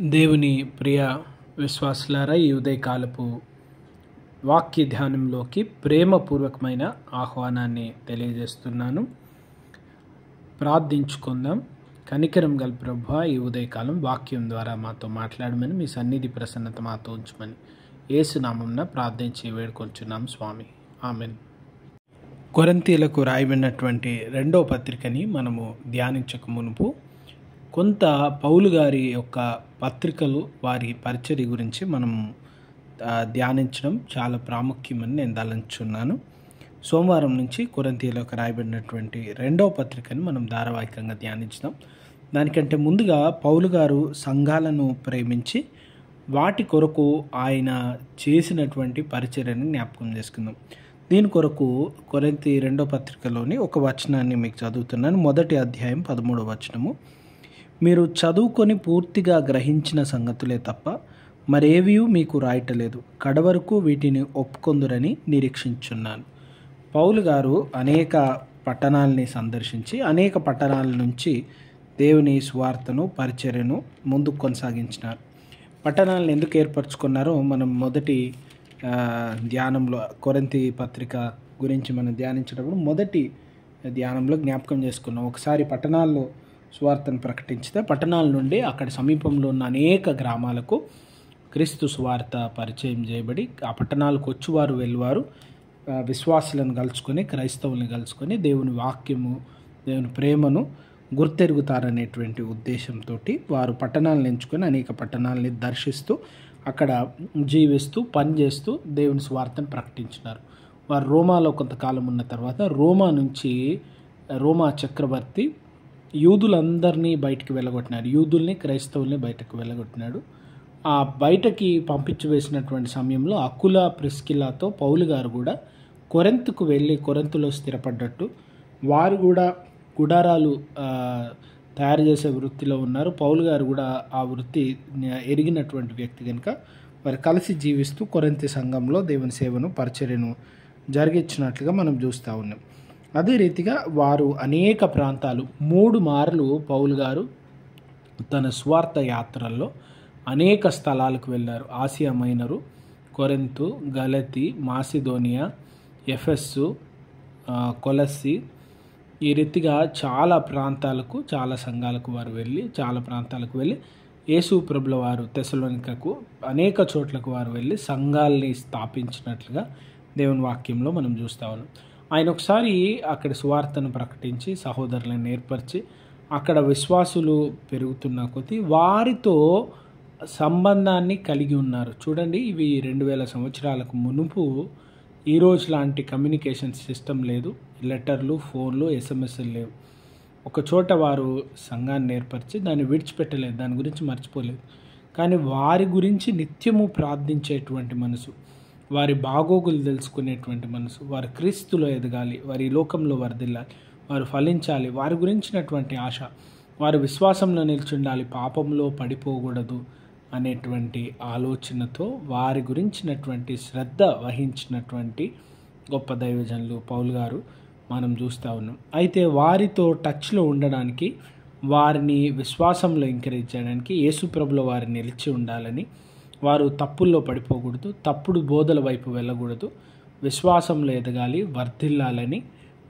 దేవుని ప్రియ విశ్వాసులారా, ఈ ఉదయకాలపు వాక్య ధ్యానంలోకి ప్రేమపూర్వకమైన ఆహ్వానాన్ని తెలియజేస్తున్నాను. ప్రార్థించుకుందాం. కనికరం గల ప్రభువా, ఈ ఉదయకాలం వాక్యం ద్వారా మాతో మాట్లాడమని, మీ సన్నిధి ప్రసన్నత మాతో ఉంచమని యేసు నామమున ప్రార్థించి వేడుకొంచున్నాం స్వామి. ఆమెన్. కొరింథీయులకు రాయబడినటువంటి 2వ పత్రికని మనము ధ్యానించక మునుపు కొంత పౌలు గారి యొక్క పత్రికలు, వారి పరిచర్య గురించి మనం ధ్యానించడం చాలా ప్రాముఖ్యమని నేను తలంచున్నాను. సోమవారం నుంచి కొరింథీయులకు రాయబడినటువంటి 2వ పత్రికని మనం ధారావాహికంగా ధ్యానించుదాం. దానికంటే ముందుగా పౌలు గారు సంఘాలను ప్రేమించి వాటి కొరకు ఆయన చేసినటువంటి పరిచర్యని జ్ఞాపకం చేసుకుందాం. దీని కొరకు కొరింథీ 2వ పత్రికలోని ఒక వచనాన్ని మీకు చదువుతున్నాను. 1వ అధ్యాయం 13వ వచనము. మీరు చదువుకొని పూర్తిగా గ్రహించిన సంగతులే తప్ప మరేవీ మీకు రాయటలేదు, కడవరకు వీటిని ఒప్పుకొందురని నిరీక్షించున్నాను. పౌలు గారు అనేక పట్టణాలని సందర్శించి అనేక పట్టణాల నుంచి దేవుని సువార్తను, పరిచర్యను ముందుకు కొనసాగించినారు. పట్టణాలను ఎందుకు ఏర్పరచుకున్నారో మనం మొదటి ధ్యానంలో, కొరింథీ పత్రిక గురించి మనం ధ్యానించేటప్పుడు మొదటి ధ్యానంలో జ్ఞాపకం చేసుకున్నాం. ఒకసారి పట్టణాల్లో సువార్తను ప్రకటించితే పట్టణాల నుండి అక్కడ సమీపంలో ఉన్న అనేక గ్రామాలకు క్రీస్తు సువార్త పరిచయం చేయబడి ఆ పట్టణాలకు వచ్చువారు వెళ్ళువారు విశ్వాసులను కలుసుకొని, క్రైస్తవులను కలుసుకొని దేవుని వాక్యము, దేవుని ప్రేమను గుర్తెరుగుతారనేటువంటి ఉద్దేశంతో వారు పట్టణాలను ఎంచుకొని అనేక పట్టణాలని దర్శిస్తూ అక్కడ జీవిస్తూ పనిచేస్తూ దేవుని సువార్తను ప్రకటించినారు. వారు రోమాలో కొంతకాలం ఉన్న తర్వాత రోమా చక్రవర్తి యూదులందరినీ బయటికి వెళ్ళగొట్టినాడు. యూదుల్ని, క్రైస్తవుల్ని బయటకు వెళ్ళగొట్టినాడు. ఆ బయటకి పంపించి వేసినటువంటి సమయంలో అకుల, ప్రిస్కిలాతో పౌలు గారు కూడా కొరింథుకు వెళ్ళి కొరింథులో స్థిరపడ్డట్టు, వారు కూడా గుడారాలు తయారు చేసే వృత్తిలో ఉన్నారు. పౌలు గారు కూడా ఆ వృత్తి ఎరిగినటువంటి వ్యక్తి కనుక వారు కలిసి జీవిస్తూ కొరింథీ సంఘంలో దేవుని సేవను, పరిచర్యను జరిగించినట్లుగా మనం చూస్తూ ఉన్నాం. అదే రీతిగా వారు అనేక ప్రాంతాలు 3 మార్లు పౌలు గారు తన స్వార్థ యాత్రల్లో అనేక స్థలాలకు వెళ్ళారు. ఆసియా మైనరు, కొరింథు, గలతీ, మాసిదోనియా, ఎఫెస్సు, కొలస్సి, ఈ రీతిగా చాలా ప్రాంతాలకు, చాలా సంఘాలకు వారు వెళ్ళి, చాలా ప్రాంతాలకు వెళ్ళి యేసు ప్రభుల వారు తెస్సలోనికకు అనేక చోట్లకు వారు వెళ్ళి సంఘాలని స్థాపించినట్లుగా దేవుని వాక్యంలో మనం చూస్తూ ఉన్నాం. ఆయన ఒకసారి అక్కడ సువార్తను ప్రకటించి సహోదరులను ఏర్పరిచి అక్కడ విశ్వాసులు పెరుగుతున్న కొద్దీ వారితో సంబంధాన్ని కలిగి ఉన్నారు. చూడండి, ఇవి 2000 సంవత్సరాలకు మునుపు ఈరోజు లాంటి కమ్యూనికేషన్ సిస్టమ్ లేదు. లెటర్లు, ఫోన్లు, ఎస్ఎంఎస్లు లేవు. ఒక చోట వారు సంఘాన్ని ఏర్పరిచి దాన్ని విడిచిపెట్టలేదు, దాని గురించి మర్చిపోలేదు. కానీ వారి గురించి నిత్యము ప్రార్థించేటువంటి మనసు, వారి బాగోగులు తెలుసుకునేటువంటి మనసు, వారు క్రీస్తులో ఎదగాలి, వారి లోకంలో వర్ధిల్లాలి, వారు ఫలించాలి, వారి గురించినటువంటి ఆశ, వారు విశ్వాసంలో నిల్చుండాలి, పాపంలో పడిపోకూడదు అనేటువంటి ఆలోచనతో వారి గురించినటువంటి శ్రద్ధ వహించినటువంటి గొప్ప దైవజనులు పౌలు గారు మనం చూస్తూ ఉన్నాం. అయితే వారితో టచ్లో ఉండడానికి, వారిని విశ్వాసంలో ఎంకరేజ్ చేయడానికి యేసు ప్రభులో వారిని నిలిచి ఉండాలని, వారు తప్పుల్లో పడిపోకూడదు, తప్పుడు బోధల వైపు వెళ్ళకూడదు, విశ్వాసంలో ఎదగాలి, వర్ధిల్లాలని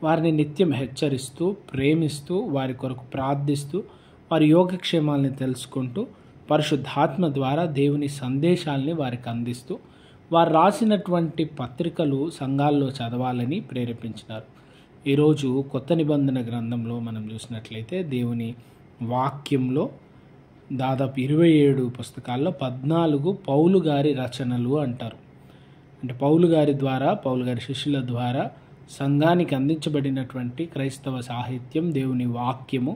వారిని నిత్యం హెచ్చరిస్తూ, ప్రేమిస్తూ, వారి కొరకు ప్రార్థిస్తూ, వారి యోగక్షేమాలని తెలుసుకుంటూ పరిశుద్ధాత్మ ద్వారా దేవుని సందేశాలని వారికి అందిస్తూ వారు రాసినటువంటి పత్రికలు సంఘాల్లో చదవాలని ప్రేరేపించినారు. ఈరోజు కొత్త నిబంధన గ్రంథంలో మనం చూసినట్లయితే దేవుని వాక్యంలో దాదాపు 27 పుస్తకాల్లో 14 పౌలు గారి రచనలు అంటారు. అంటే పౌలు గారి ద్వారా, పౌలు గారి శిష్యుల ద్వారా సంఘానికి అందించబడినటువంటి క్రైస్తవ సాహిత్యం, దేవుని వాక్యము,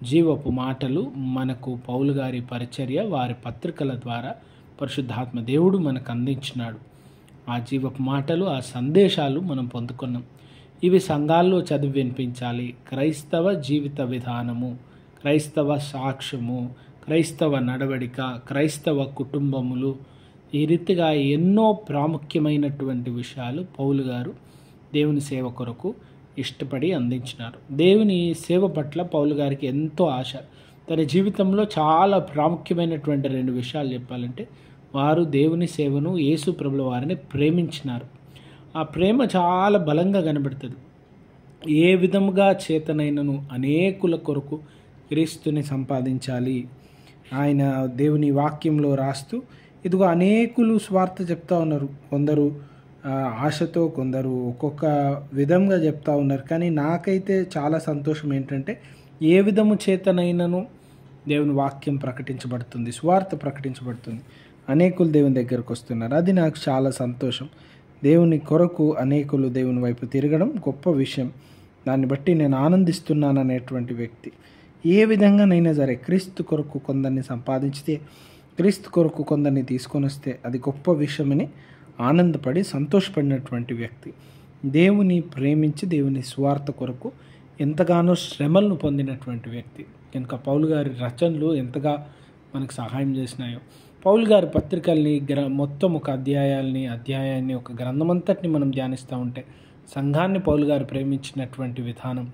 జీవపు మాటలు మనకు పౌలు గారి పరిచర్య, వారి పత్రికల ద్వారా పరిశుద్ధాత్మ దేవుడు మనకు అందించినాడు. ఆ జీవపు మాటలు, ఆ సందేశాలు మనం పొందుకున్నాం. ఇవి సంఘాల్లో చదివి వినిపించాలి. క్రైస్తవ జీవిత విధానము, క్రైస్తవ సాక్ష్యము, క్రైస్తవ నడవడిక, క్రైస్తవ కుటుంబములు, ఈ రీతిగా ఎన్నో ప్రాముఖ్యమైనటువంటి విషయాలు పౌలు గారు దేవుని సేవ కొరకు ఇష్టపడి అందించినారు. దేవుని సేవ పట్ల పౌలు గారికి ఎంతో ఆశ. తన జీవితంలో చాలా ప్రాముఖ్యమైనటువంటి 2 విషయాలు చెప్పాలంటే, వారు దేవుని సేవను, యేసు ప్రభుల వారిని ప్రేమించినారు. ఆ ప్రేమ చాలా బలంగా కనబడుతుంది. ఏ విధముగా చేతనైనను అనేకుల కొరకు క్రీస్తుని సంపాదించాలి. ఆయన దేవుని వాక్యంలో రాస్తూ ఇదిగో అనేకులు స్వార్థ చెప్తా ఉన్నారు. కొందరు ఆశతో, కొందరు ఒక్కొక్క విధంగా చెప్తా ఉన్నారు. కానీ నాకైతే చాలా సంతోషం ఏంటంటే, ఏ విధము చేతనైనను దేవుని వాక్యం ప్రకటించబడుతుంది, స్వార్థ ప్రకటించబడుతుంది, అనేకులు దేవుని దగ్గరకు వస్తున్నారు. అది నాకు చాలా సంతోషం. దేవుని కొరకు అనేకులు దేవుని వైపు తిరగడం గొప్ప విషయం. దాన్ని బట్టి నేను ఆనందిస్తున్నాను అనేటువంటి వ్యక్తి. ఏ విధంగానైనా సరే క్రీస్తు కొరకు కొందరిని సంపాదించితే, క్రీస్తు కొరకు కొందరిని తీసుకొని వస్తే అది గొప్ప విషయమని ఆనందపడి సంతోషపడినటువంటి వ్యక్తి. దేవుని ప్రేమించి దేవుని స్వార్థ కొరకు ఎంతగానో శ్రమలను పొందినటువంటి వ్యక్తి. కనుక పౌలు గారి రచనలు ఎంతగా మనకు సహాయం చేసినాయో, పౌలు గారి పత్రికల్ని మొత్తం ఒక అధ్యాయాన్ని ఒక గ్రంథమంతటిని మనం ధ్యానిస్తూ ఉంటే, సంఘాన్ని పౌలు గారు ప్రేమించినటువంటి విధానం,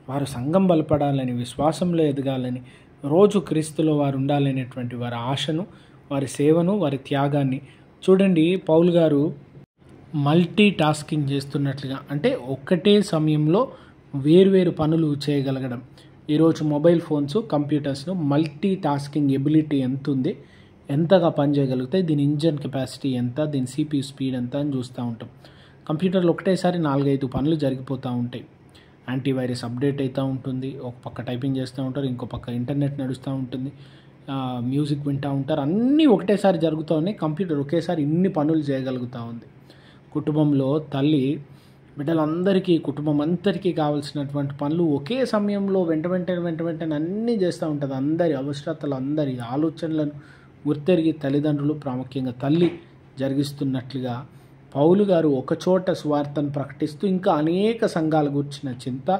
వారు సంఘం బలపడాలని, విశ్వాసంలో ఎదగాలని, రోజు క్రీస్తులో వారు ఉండాలనేటువంటి వారి ఆశను, వారి సేవను, వారి త్యాగాన్ని చూడండి. పౌలు గారు మల్టీ టాస్కింగ్ చేస్తున్నట్లుగా, అంటే ఒక్కటే సమయంలో వేరువేరు పనులు చేయగలగడం. ఈరోజు మొబైల్ ఫోన్స్, కంప్యూటర్స్ను మల్టీ టాస్కింగ్ ఎబిలిటీ ఎంత ఉంది, ఎంతగా పనిచేయగలుగుతాయి, దీని ఇంజన్ కెపాసిటీ ఎంత, దీని CPU స్పీడ్ ఎంత అని చూస్తూ ఉంటాం. కంప్యూటర్లో ఒకటేసారి 4-5 పనులు జరిగిపోతూ ఉంటాయి. యాంటీవైరస్ అప్డేట్ అవుతూ ఉంటుంది, ఒక పక్క టైపింగ్ చేస్తూ ఉంటారు, ఇంకో పక్క ఇంటర్నెట్ నడుస్తూ ఉంటుంది, మ్యూజిక్ వింటూ ఉంటారు. అన్నీ ఒకటేసారి జరుగుతూ ఉన్నాయి. కంప్యూటర్ ఒకేసారి ఇన్ని పనులు చేయగలుగుతూ ఉంది. కుటుంబంలో తల్లి బిడ్డలందరికీ, కుటుంబం అంతరికీ కావాల్సినటువంటి పనులు ఒకే సమయంలో వెంట వెంటనే అన్నీ చేస్తూ ఉంటుంది. అందరి అవసరతలు, అందరి ఆలోచనలను గుర్తెరిగి తల్లిదండ్రులు, ప్రాముఖ్యంగా తల్లి జరిగిస్తున్నట్లుగా పౌలు గారు ఒకచోట స్వార్థను ప్రకటిస్తూ ఇంకా అనేక సంఘాల గురించిన చింత,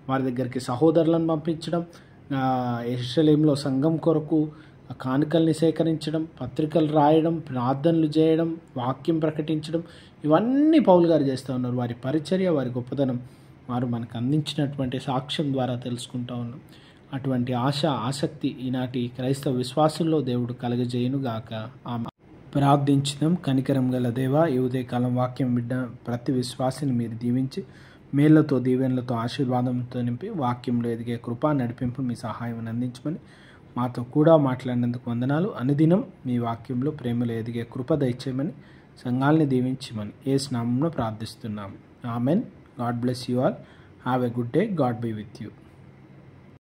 వారి దగ్గరికి సహోదరులను పంపించడం, యెరూషలేములో సంఘం కొరకు కానుకల్ని సేకరించడం, పత్రికలు రాయడం, ప్రార్థనలు చేయడం, వాక్యం ప్రకటించడం, ఇవన్నీ పౌలు గారు చేస్తూ ఉన్నారు. వారి పరిచర్య, వారి గొప్పదనం వారు మనకు అందించినటువంటి సాక్ష్యం ద్వారా తెలుసుకుంటూ ఉన్నాం. అటువంటి ఆసక్తి ఈనాటి క్రైస్తవ విశ్వాసుల్లో దేవుడు కలగజేయునుగాక. ఆమె ప్రార్థించడం. కనికరం గల దేవా, ఈ ఉదయకాలం వాక్యం బిడ్డ ప్రతి విశ్వాసిని మీరు దీవించి మేళ్లతో, దీవెనలతో, ఆశీర్వాదంతో నింపి వాక్యంలో ఎదిగే కృపా నడిపింపు మీ సహాయం అందించమని మాతో కూడా మాట్లాడినందుకు వందనాలు. అనుదినం మీ వాక్యంలో ప్రేమలో ఎదిగే కృప దయచేయమని, సంఘాలని దీవించమని యేసు నామములో ప్రార్థిస్తున్నాము. Amen. God bless you all. Have a good day. God be with you.